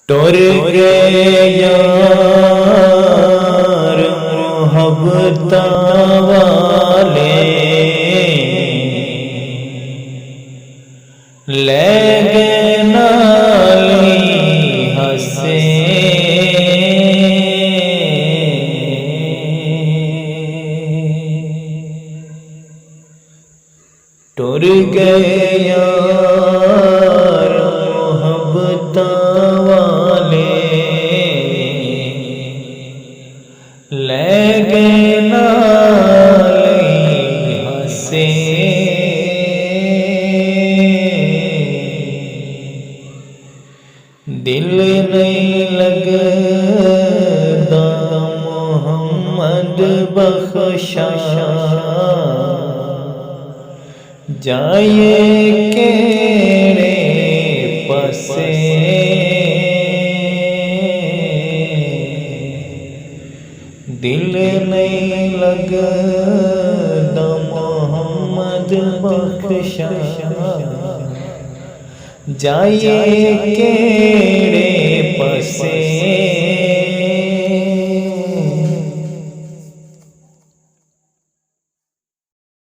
टुर गए यार मोहब्बतां वाले, लगे नाले हंसे। टुर गए यार मोहब्बतां वाले, लगे नाले हंसे। दिल नहीं लगदा मोहम्मद बखशा, जाए केड़े पासे। दिल नहीं लगदा मोहम्मद बखशा, जाए केड़े पासे।